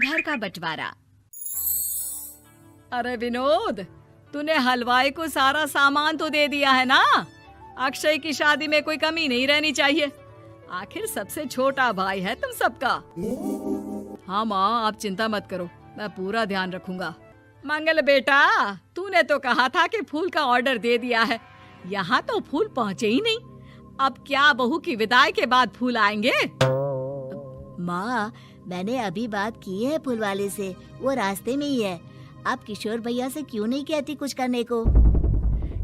घर का बंटवारा। अरे विनोद, तूने हलवाई को सारा सामान तो दे दिया है ना? अक्षय की शादी में कोई कमी नहीं रहनी चाहिए। आखिर सबसे छोटा भाई है तुम सबका। हाँ माँ, आप चिंता मत करो, मैं पूरा ध्यान रखूंगा। मंगल बेटा, तूने तो कहा था कि फूल का ऑर्डर दे दिया है, यहाँ तो फूल पहुँचे ही नहीं। अब क्या बहू की विदाई के बाद फूल आएंगे? माँ, मैंने अभी बात की है फूल वाले से, वो रास्ते में ही है। आप किशोर भैया से क्यों नहीं कहती कुछ करने को?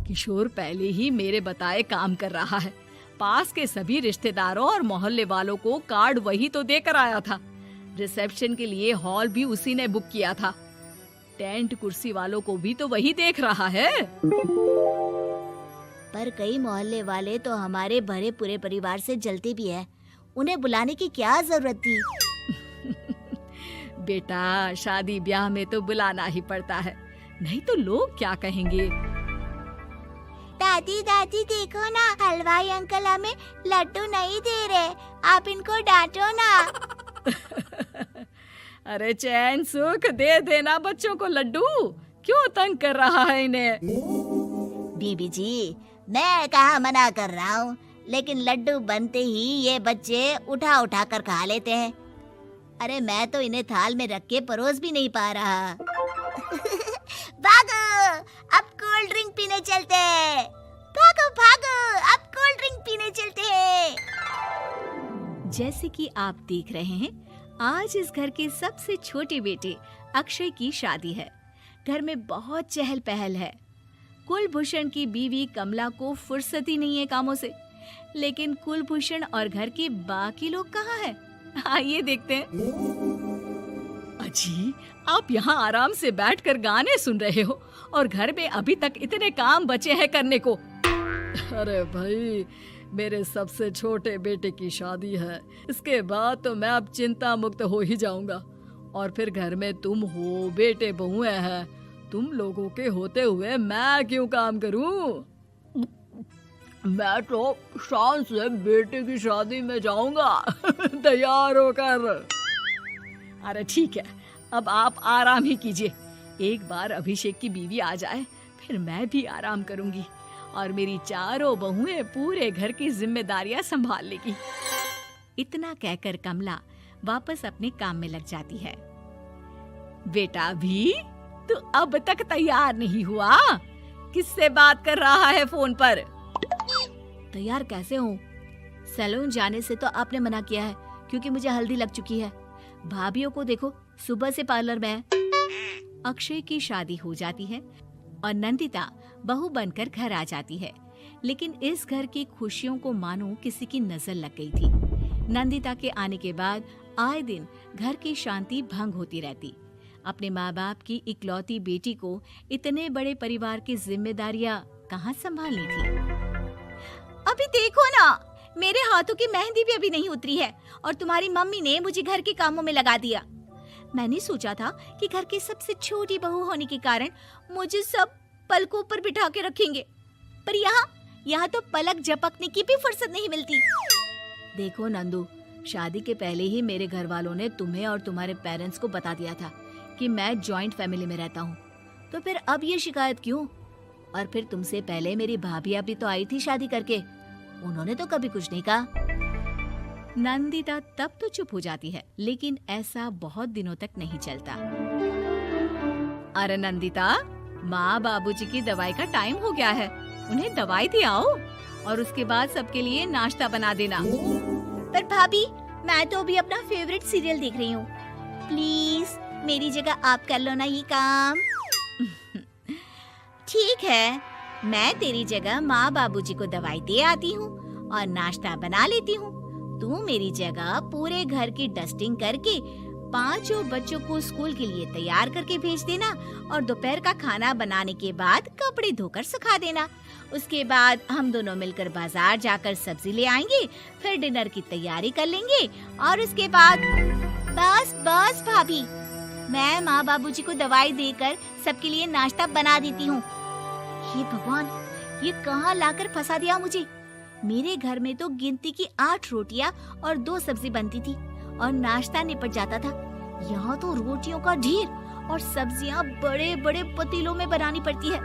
किशोर पहले ही मेरे बताए काम कर रहा है। पास के सभी रिश्तेदारों और मोहल्ले वालों को कार्ड वही तो देकर आया था। रिसेप्शन के लिए हॉल भी उसी ने बुक किया था। टेंट कुर्सी वालों को भी तो वही देख रहा है। पर कई मोहल्ले वाले तो हमारे भरे पूरे परिवार से जलते भी हैं। उन्हें बुलाने की क्या जरूरत थी? बेटा, शादी ब्याह में तो बुलाना ही पड़ता है, नहीं तो लोग क्या कहेंगे। दादी दादी देखो ना, हलवाई अंकल हमें लड्डू नहीं दे रहे, आप इनको डांटो ना। अरे चैन सुख दे देना बच्चों को लड्डू, क्यों तंग कर रहा है इन्हें? बीबी जी, मैं कहाँ मना कर रहा हूँ, लेकिन लड्डू बनते ही ये बच्चे उठा उठा कर खा लेते हैं। अरे मैं तो इन्हें थाल में रख के परोस भी नहीं पा रहा। भागो, अब कोल्ड ड्रिंक पीने चलते हैं। भागो भागो, अब कोल्ड ड्रिंक पीने चलते हैं। जैसे कि आप देख रहे हैं, आज इस घर के सबसे छोटे बेटे अक्षय की शादी है। घर में बहुत चहल पहल है। कुलभूषण की बीवी कमला को फुर्सत ही नहीं है कामों से, लेकिन कुलभूषण और घर के बाकी लोग कहाँ हैं? आइए देखते हैं। अजी, आप यहाँ आराम से बैठकर गाने सुन रहे हो और घर में अभी तक इतने काम बचे हैं करने को। अरे भाई, मेरे सबसे छोटे बेटे की शादी है, इसके बाद तो मैं अब चिंता मुक्त हो ही जाऊंगा। और फिर घर में तुम हो, बेटे बहुएं हैं, तुम लोगों के होते हुए मैं क्यों काम करूं? मैं तो शान से बेटे की शादी में जाऊंगा तैयार होकर। अरे ठीक है, अब आप आराम ही कीजिए। एक बार अभिषेक की बीवी आ जाए, फिर मैं भी आराम करूंगी और मेरी चारों बहुएं पूरे घर की जिम्मेदारियां संभाल लेगी। इतना कहकर कमला वापस अपने काम में लग जाती है। बेटा भी, तू अब तक तैयार नहीं हुआ? किससे बात कर रहा है फोन पर? तैयार कैसे हूँ? सैलून जाने से तो आपने मना किया है, क्योंकि मुझे हल्दी लग चुकी है। भाभीयों को देखो, सुबह से पार्लर में है। अक्षय की शादी हो जाती है और नंदिता बहू बनकर घर आ जाती है, लेकिन इस घर की खुशियों को मानो किसी की नजर लग गई थी। नंदिता के आने के बाद आए दिन घर की शांति भंग होती रहती। अपने माँ बाप की इकलौती बेटी को इतने बड़े परिवार की जिम्मेदारियां कहाँ संभालनी थी? अभी देखो ना, मेरे हाथों की मेहंदी भी अभी नहीं उतरी है और तुम्हारी मम्मी ने मुझे घर के कामों में लगा दिया। मैंने सोचा था कि घर की सबसे छोटी बहू होने के कारण मुझे सब पलकों पर बिठा के रखेंगे, पर यहाँ तो पलक झपकने की भी फुर्सत नहीं मिलती। देखो नंदू, शादी के पहले ही मेरे घर वालों ने तुम्हें और तुम्हारे पेरेंट्स को बता दिया था कि मैं जॉइंट फैमिली में रहता हूँ, तो फिर अब ये शिकायत क्यों? और फिर तुमसे पहले मेरी भाभी भी तो आई थी शादी करके, उन्होंने तो कभी कुछ नहीं कहा। नंदिता तब तो चुप हो जाती है, लेकिन ऐसा बहुत दिनों तक नहीं चलता। अरे नंदिता, माँ बाबूजी की दवाई का टाइम हो गया है, उन्हें दवाई दी आओ और उसके बाद सबके लिए नाश्ता बना देना। पर भाभी, मैं तो अभी अपना फेवरेट सीरियल देख रही हूँ, प्लीज मेरी जगह आप कर लो ना ये काम। ठीक है, मैं तेरी जगह माँ बाबूजी को दवाई दे आती हूँ और नाश्ता बना लेती हूँ। तू मेरी जगह पूरे घर की डस्टिंग करके 5 बच्चों को स्कूल के लिए तैयार करके भेज देना और दोपहर का खाना बनाने के बाद कपड़े धोकर सुखा देना। उसके बाद हम दोनों मिलकर बाजार जाकर सब्जी ले आएंगे, फिर डिनर की तैयारी कर लेंगे और उसके बाद बस भाभी, मैं माँ बाबूजी को दवाई देकर सबके लिए नाश्ता बना देती हूँ। हे भगवान, ये कहाँ लाकर फंसा दिया मुझे। मेरे घर में तो गिनती की 8 रोटियाँ और 2 सब्जी बनती थी और नाश्ता निपट जाता था, यहाँ तो रोटियों का ढेर और सब्जियाँ बड़े बड़े पतीलों में बनानी पड़ती है।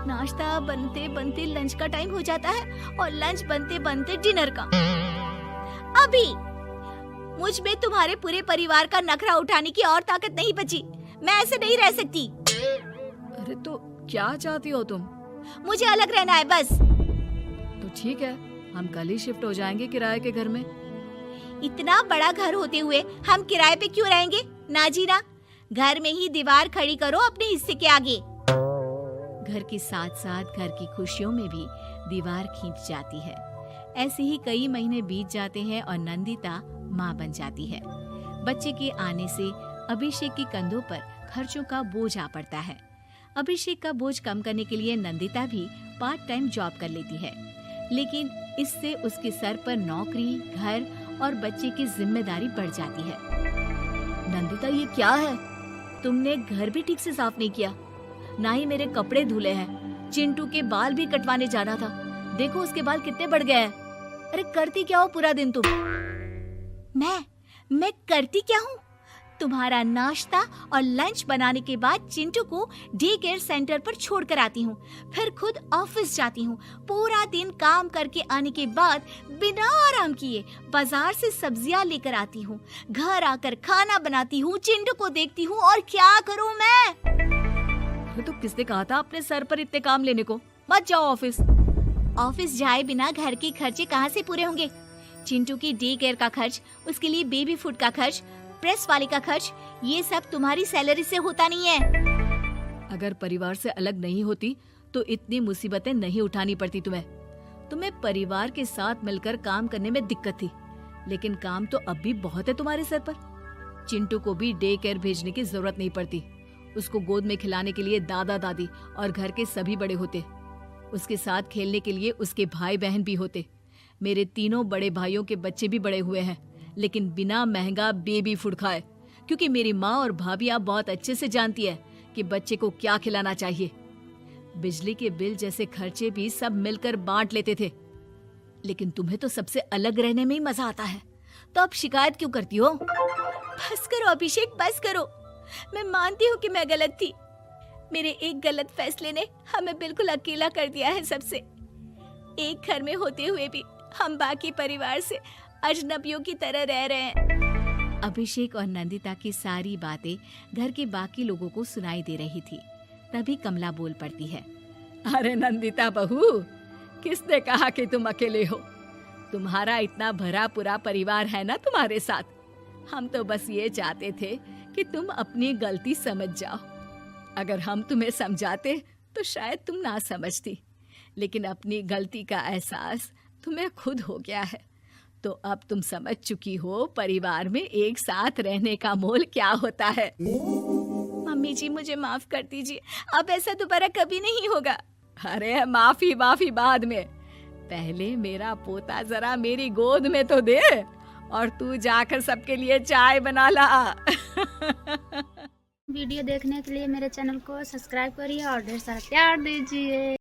नाश्ता बनते बनते लंच का टाइम हो जाता है और लंच बनते बनते डिनर का। अभी मुझ में तुम्हारे पूरे परिवार का नखरा उठाने की और ताकत नहीं बची। मैं ऐसे नहीं रह सकती। अरे तो क्या चाहती हो तुम? मुझे अलग रहना है बस। तो ठीक है, हम कल ही शिफ्ट हो जाएंगे किराए के घर में। इतना बड़ा घर होते हुए हम किराए पे क्यों रहेंगे? ना जी ना, घर में ही दीवार खड़ी करो अपने हिस्से के आगे। घर के साथ साथ घर की खुशियों में भी दीवार खींच जाती है। ऐसे ही कई महीने बीत जाते हैं और नंदिता माँ बन जाती है। बच्चे के आने से अभिषेक के कंधों पर खर्चों का बोझ आ पड़ता है। अभिषेक का बोझ कम करने के लिए नंदिता भी पार्ट टाइम जॉब कर लेती है, लेकिन इससे उसके सर पर नौकरी, घर और बच्चे की जिम्मेदारी बढ़ जाती है। नंदिता, ये क्या है? तुमने घर भी ठीक से साफ नहीं किया, ना ही मेरे कपड़े धुले हैं। चिंटू के बाल भी कटवाने जाना था, देखो उसके बाल कितने बढ़ गए हैं। अरे करती क्या हो पूरा दिन तुम? मैं करती क्या हूँ? तुम्हारा नाश्ता और लंच बनाने के बाद चिंटू को डे केयर सेंटर पर छोड़कर आती हूँ, फिर खुद ऑफिस जाती हूँ। पूरा दिन काम करके आने के बाद बिना आराम किए बाजार से सब्जियाँ लेकर आती हूँ, घर आकर खाना बनाती हूँ, चिंटू को देखती हूँ और क्या करूँ मैं? तो किसने कहा था अपने सर पर इतने काम लेने को? मत जाओ ऑफिस। ऑफिस जाए बिना घर के खर्चे कहाँ से पूरे होंगे? चिंटू की डे केयर का खर्च, उसके लिए बेबी फूड का खर्च, प्रेस वाले का खर्च, ये सब तुम्हारी सैलरी से होता नहीं है। अगर परिवार से अलग नहीं होती तो इतनी मुसीबतें नहीं उठानी पड़ती तुम्हें परिवार के साथ मिलकर काम करने में दिक्कत थी, लेकिन काम तो अब भी बहुत है तुम्हारे सर पर। चिंटू को भी डे केयर भेजने की जरूरत नहीं पड़ती। उसको गोद में खिलाने के लिए दादा दादी और घर के सभी बड़े होते। उसके साथ खेलने के लिए उसके भाई बहन भी होते। मेरे तीनों बड़े भाइयों के बच्चे भी बड़े हुए हैं, लेकिन बिना महंगा बेबी फूड खाए, क्योंकि मेरी माँ और भाभियाँ बहुत अच्छे से जानती है कि बच्चे को क्या खिलाना चाहिए। बिजली के बिल जैसे खर्चे भी सब मिलकर बांट लेते थे, लेकिन तुम्हें तो सबसे अलग रहने में ही मजा आता है, तो अब शिकायत क्यों करती हो? बस करो अभिषेक, बस करो। मैं मानती हूँ कि मैं गलत थी। मेरे एक गलत फैसले ने हमें बिल्कुल अकेला कर दिया है सबसे। एक घर में होते हुए भी हम बाकी परिवार से अजनबियों की तरह रह रहे हैं। अभिषेक और नंदिता की सारी बातें घर के बाकी लोगों को सुनाई दे रही थी। तभी कमला बोल पड़ती है। अरे नंदिता बहू, किसने कहा कि तुम अकेले हो? तुम्हारा इतना भरा पूरा परिवार है ना तुम्हारे साथ। हम तो बस ये चाहते थे कि तुम अपनी गलती समझ जाओ। अगर हम तुम्हें समझाते तो शायद तुम ना समझती, लेकिन अपनी गलती का एहसास तुम्हें खुद हो गया है, तो अब तुम समझ चुकी हो परिवार में एक साथ रहने का मोल क्या होता है। मम्मी जी, मुझे माफ कर दीजिए, अब ऐसा दोबारा कभी नहीं होगा। अरे माफी बाद में, पहले मेरा पोता जरा मेरी गोद में तो दे, और तू जाकर सबके लिए चाय बना ला। वीडियो देखने के लिए मेरे चैनल को सब्सक्राइब करिए और ढेर सारा प्यार दीजिए।